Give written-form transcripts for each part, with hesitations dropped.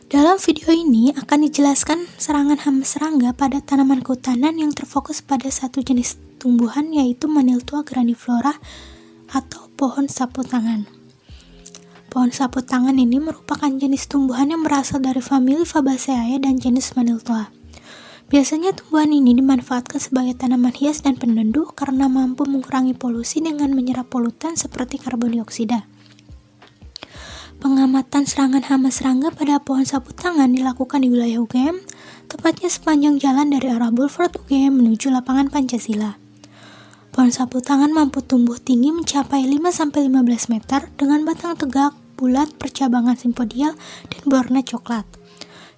Dalam video ini akan dijelaskan serangan hama serangga pada tanaman kehutanan yang terfokus pada satu jenis tumbuhan, yaitu Maniltua grandiflora atau pohon sapu tangan. Pohon sapu tangan ini merupakan jenis tumbuhan yang berasal dari famili Fabaceae dan jenis Maniltua. Biasanya tumbuhan ini dimanfaatkan sebagai tanaman hias dan penendu karena mampu mengurangi polusi dengan menyerap polutan seperti karbon dioksida. Pengamatan serangan hama serangga pada pohon sapu tangan dilakukan di wilayah UGM, tepatnya sepanjang jalan dari arah Boulevard UGM menuju lapangan Pancasila. Pohon sapu tangan mampu tumbuh tinggi mencapai 5-15 meter dengan batang tegak, bulat, percabangan simpodial, dan berwarna coklat.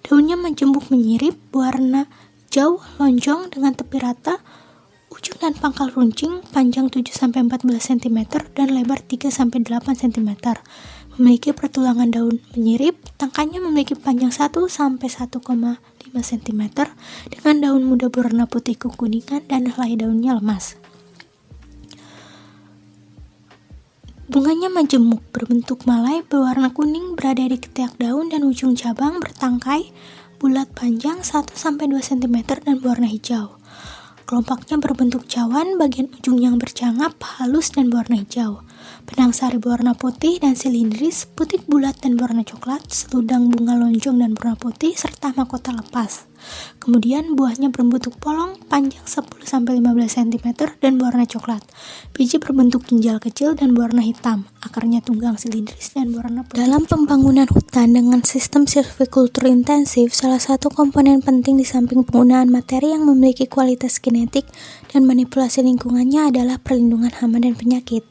Daunnya menjembuk menyirip, berwarna jauh lonjong dengan tepi rata, ujung dan pangkal runcing, panjang 7-14 cm dan lebar 3-8 cm. Memiliki pertulangan daun menyirip, tangkainya memiliki panjang 1-1,5 cm dengan daun muda berwarna putih kekuningan dan helai daunnya lemas. Bunganya majemuk, berbentuk malai, berwarna kuning, berada di ketiak daun dan ujung cabang, bertangkai, bulat panjang 1-2 cm dan berwarna hijau. Kelompoknya berbentuk cawan, bagian ujung yang bercangap, halus dan berwarna hijau. Benang sari berwarna putih dan silindris, putik bulat dan berwarna coklat, seludang bunga lonjong dan berwarna putih, serta mahkota lepas. Kemudian buahnya berbentuk polong, panjang 10-15 cm dan berwarna coklat. Biji berbentuk ginjal kecil dan berwarna hitam, akarnya tunggang silindris dan berwarna putih. Dalam pembangunan hutan dengan sistem silvikultur intensif, salah satu komponen penting di samping penggunaan materi yang memiliki kualitas genetik dan manipulasi lingkungannya adalah perlindungan hama dan penyakit.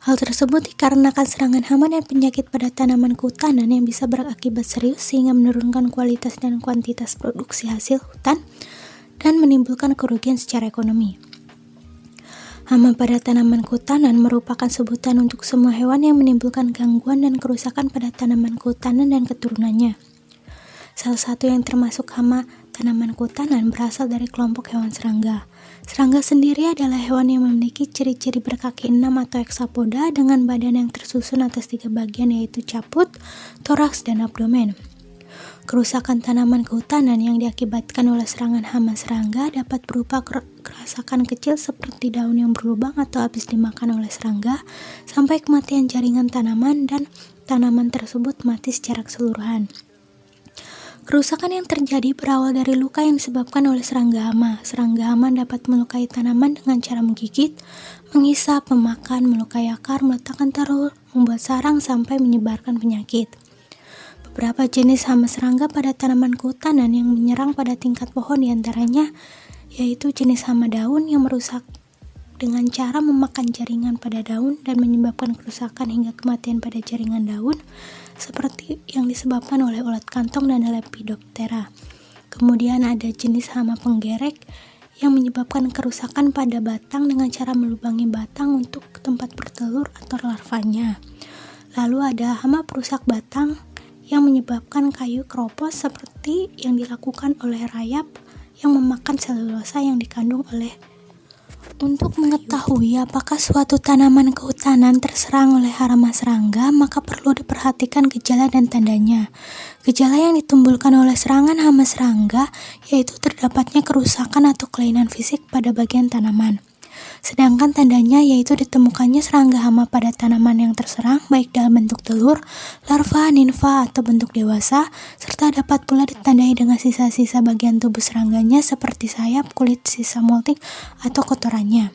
Hal tersebut dikarenakan serangan hama dan penyakit pada tanaman kehutanan yang bisa berakibat serius sehingga menurunkan kualitas dan kuantitas produksi hasil hutan dan menimbulkan kerugian secara ekonomi. Hama pada tanaman kehutanan merupakan sebutan untuk semua hewan yang menimbulkan gangguan dan kerusakan pada tanaman kehutanan dan keturunannya. Salah satu yang termasuk hama tanaman kehutanan berasal dari kelompok hewan serangga. Serangga sendiri adalah hewan yang memiliki ciri-ciri berkaki 6 atau hexapoda dengan badan yang tersusun atas 3 bagian, yaitu caput, toraks, dan abdomen. Kerusakan tanaman kehutanan yang diakibatkan oleh serangan hama serangga dapat berupa kerusakan kecil seperti daun yang berlubang atau habis dimakan oleh serangga, sampai kematian jaringan tanaman dan tanaman tersebut mati secara keseluruhan. Kerusakan yang terjadi berawal dari luka yang disebabkan oleh serangga hama. Serangga hama dapat melukai tanaman dengan cara menggigit, menghisap, memakan, melukai akar, meletakkan telur, membuat sarang, sampai menyebarkan penyakit. Beberapa jenis hama serangga pada tanaman kehutanan yang menyerang pada tingkat pohon diantaranya yaitu jenis hama daun yang merusak dengan cara memakan jaringan pada daun dan menyebabkan kerusakan hingga kematian pada jaringan daun, seperti yang disebabkan oleh ulat kantong dan Lepidoptera. Kemudian ada jenis hama penggerek yang menyebabkan kerusakan pada batang dengan cara melubangi batang untuk tempat bertelur atau larvanya. Lalu ada hama perusak batang yang menyebabkan kayu keropos seperti yang dilakukan oleh rayap yang memakan selulosa yang dikandung oleh. Untuk mengetahui apakah suatu tanaman kehutanan terserang oleh hama serangga, maka perlu diperhatikan gejala dan tandanya. Gejala yang ditimbulkan oleh serangan hama serangga yaitu terdapatnya kerusakan atau kelainan fisik pada bagian tanaman. Sedangkan tandanya yaitu ditemukannya serangga hama pada tanaman yang terserang baik dalam bentuk telur, larva, nimfa, atau bentuk dewasa, serta dapat pula ditandai dengan sisa-sisa bagian tubuh serangganya seperti sayap, kulit, sisa molting, atau kotorannya.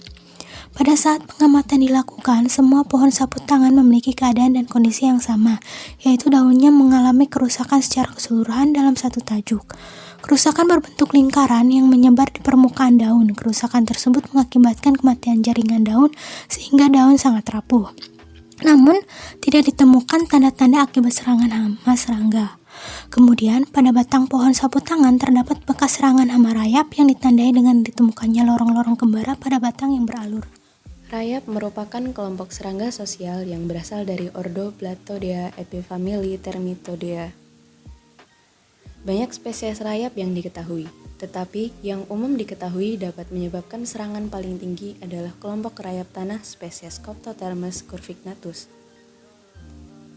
Pada saat pengamatan dilakukan, semua pohon sapu tangan memiliki keadaan dan kondisi yang sama, yaitu daunnya mengalami kerusakan secara keseluruhan dalam satu tajuk. Kerusakan berbentuk lingkaran yang menyebar di permukaan daun. Kerusakan tersebut mengakibatkan kematian jaringan daun sehingga daun sangat rapuh. Namun, tidak ditemukan tanda-tanda akibat serangan hama serangga. Kemudian, pada batang pohon sapu tangan terdapat bekas serangan hama rayap yang ditandai dengan ditemukannya lorong-lorong kembara pada batang yang beralur. Rayap merupakan kelompok serangga sosial yang berasal dari ordo Platodea epifamili Termitodea. Banyak spesies rayap yang diketahui, tetapi yang umum diketahui dapat menyebabkan serangan paling tinggi adalah kelompok rayap tanah spesies Coptothermes curvignatus.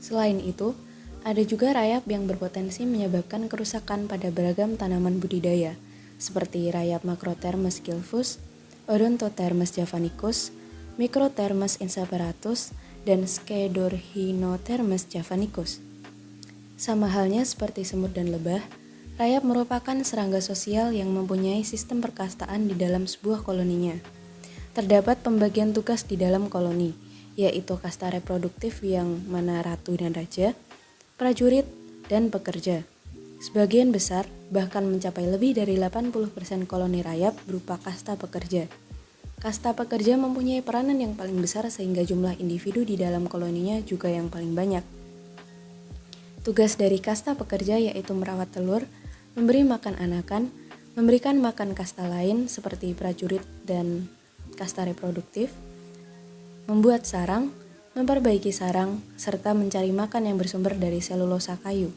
Selain itu, Ada juga rayap yang berpotensi menyebabkan kerusakan pada beragam tanaman budidaya, seperti rayap Macrothermes gilfus, Odontothermes javanicus, Microthermes inseparatus, dan Skedorhinothermes javanicus. Sama halnya seperti semut dan lebah, rayap merupakan serangga sosial yang mempunyai sistem perkastaan di dalam sebuah koloninya. Terdapat pembagian tugas di dalam koloni, yaitu kasta reproduktif yang mana ratu dan raja, prajurit, dan pekerja. Sebagian besar, bahkan mencapai lebih dari 80% koloni rayap berupa kasta pekerja. Kasta pekerja mempunyai peranan yang paling besar sehingga jumlah individu di dalam koloninya juga yang paling banyak. Tugas dari kasta pekerja yaitu merawat telur, memberi makan anakan, memberikan makan kasta lain seperti prajurit dan kasta reproduktif, membuat sarang, memperbaiki sarang, serta mencari makan yang bersumber dari selulosa kayu.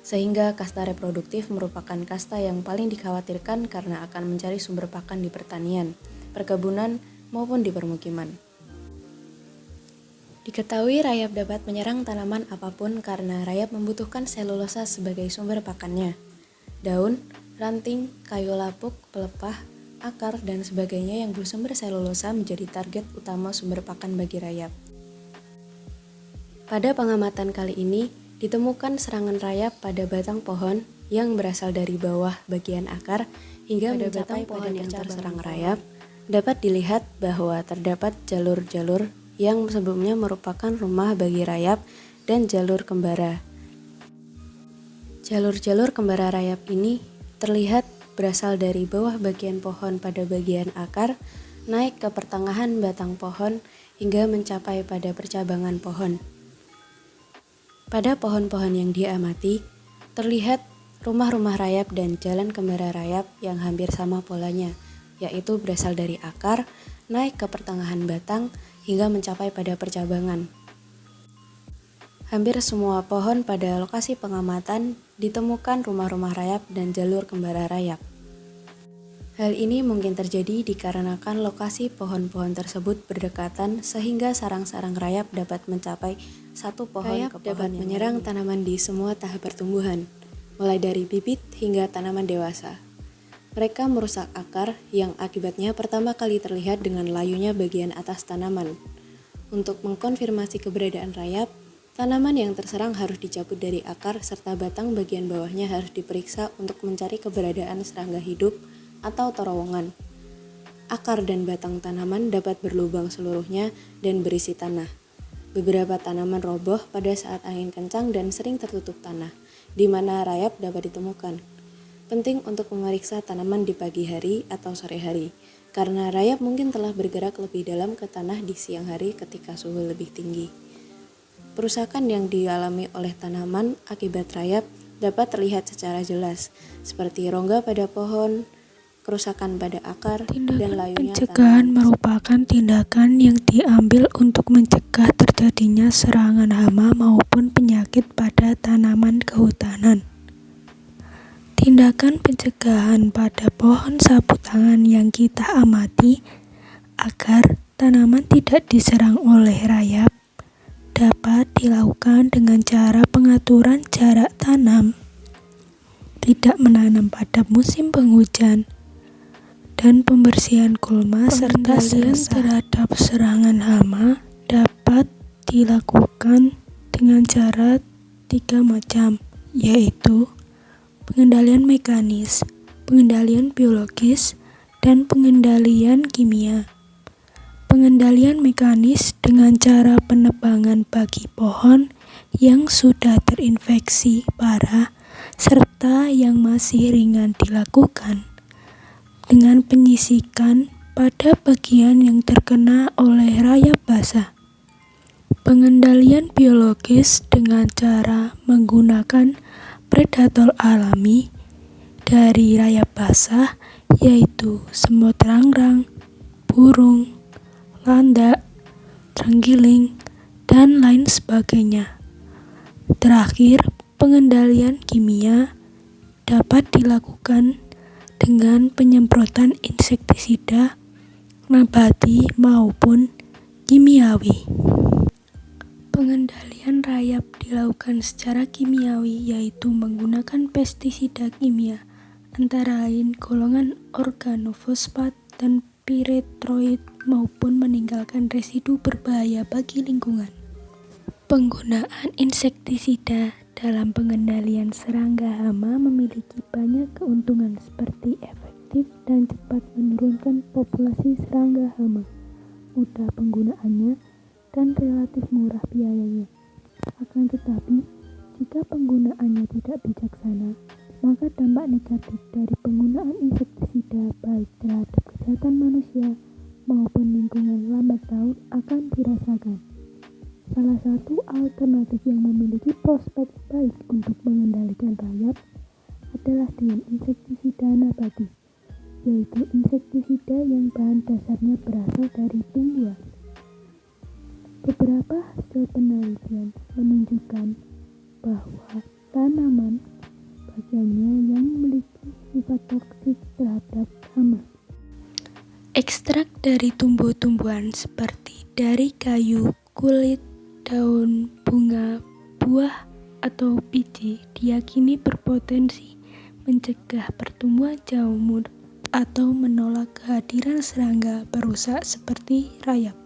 Sehingga kasta reproduktif merupakan kasta yang paling dikhawatirkan karena akan mencari sumber pakan di pertanian, perkebunan, maupun di permukiman. Diketahui rayap dapat menyerang tanaman apapun karena rayap membutuhkan selulosa sebagai sumber pakannya. Daun, ranting, kayu lapuk, pelepah, akar, dan sebagainya yang bersumber selulosa menjadi target utama sumber pakan bagi rayap. Pada pengamatan kali ini, ditemukan serangan rayap pada batang pohon yang berasal dari bawah bagian akar hingga pada mencapai pohon yang terserang rayap. Dapat dilihat bahwa terdapat jalur-jalur yang sebelumnya merupakan rumah bagi rayap dan jalur kembara. Jalur-jalur kembara rayap ini terlihat berasal dari bawah bagian pohon pada bagian akar, naik ke pertengahan batang pohon hingga mencapai pada percabangan pohon. Pada pohon-pohon yang diamati, terlihat rumah-rumah rayap dan jalan kembara rayap yang hampir sama polanya, yaitu berasal dari akar, naik ke pertengahan batang, hingga mencapai pada percabangan. Hampir semua pohon pada lokasi pengamatan ditemukan rumah-rumah rayap dan jalur kembara rayap. Hal ini mungkin terjadi dikarenakan lokasi pohon-pohon tersebut berdekatan sehingga sarang-sarang rayap dapat mencapai satu pohon ke pohon dapat menyerang tanaman di semua tahap pertumbuhan, mulai dari bibit hingga tanaman dewasa. Mereka merusak akar yang akibatnya pertama kali terlihat dengan layunya bagian atas tanaman. Untuk mengkonfirmasi keberadaan rayap, tanaman yang terserang harus dicabut dari akar serta batang bagian bawahnya harus diperiksa untuk mencari keberadaan serangga hidup atau terowongan. Akar dan batang tanaman dapat berlubang seluruhnya dan berisi tanah. Beberapa tanaman roboh pada saat angin kencang dan sering tertutup tanah, di mana rayap dapat ditemukan. Penting untuk memeriksa tanaman di pagi hari atau sore hari, karena rayap mungkin telah bergerak lebih dalam ke tanah di siang hari ketika suhu lebih tinggi. Perusakan yang dialami oleh tanaman akibat rayap dapat terlihat secara jelas, seperti rongga pada pohon, kerusakan pada akar, dan layunya pencegahan merupakan tindakan yang diambil untuk mencegah terjadinya serangan hama maupun penyakit pada tanaman kehutanan. Tindakan pencegahan pada pohon sapu tangan yang kita amati agar tanaman tidak diserang oleh rayap dapat dilakukan dengan cara pengaturan jarak tanam, tidak menanam pada musim penghujan, dan pembersihan gulma serta terhadap serangan hama dapat dilakukan dengan cara 3 macam, yaitu pengendalian mekanis, pengendalian biologis, dan pengendalian kimia. Pengendalian mekanis dengan cara penebangan bagi pohon yang sudah terinfeksi parah serta yang masih ringan dilakukan dengan penyisikan pada bagian yang terkena oleh rayap basah. Pengendalian biologis dengan cara menggunakan predator alami dari rayap basah yaitu semut rangrang, burung, landak, terenggiling, dan lain sebagainya. Terakhir, pengendalian kimia dapat dilakukan dengan penyemprotan insektisida nabati maupun kimiawi. Pengendalian rayap dilakukan secara kimiawi, yaitu menggunakan pestisida kimia, antara lain golongan organofosfat dan piretroid, maupun meninggalkan residu berbahaya bagi lingkungan. Penggunaan insektisida dalam pengendalian serangga hama memiliki banyak keuntungan seperti efektif dan cepat menurunkan populasi serangga hama, mudah penggunaannya, dan relatif murah biayanya. Akan tetapi, jika penggunaannya tidak bijaksana, maka dampak negatif dari penggunaan insektisida baik terhadap kesehatan manusia maupun lingkungan lambat laun akan dirasakan. Salah satu alternatif yang memiliki prospek baik untuk mengendalikan rayap adalah dengan insektisida nabati, yaitu insektisida yang bahan dasarnya berasal dari tumbuhan. Beberapa hasil penelitian menunjukkan bahwa tanaman bagiannya yang memiliki sifat toksik terhadap hama. Ekstrak dari tumbuh-tumbuhan seperti dari kayu, kulit, daun, bunga, buah, atau biji diyakini berpotensi mencegah pertumbuhan jamur atau menolak kehadiran serangga perusak seperti rayap.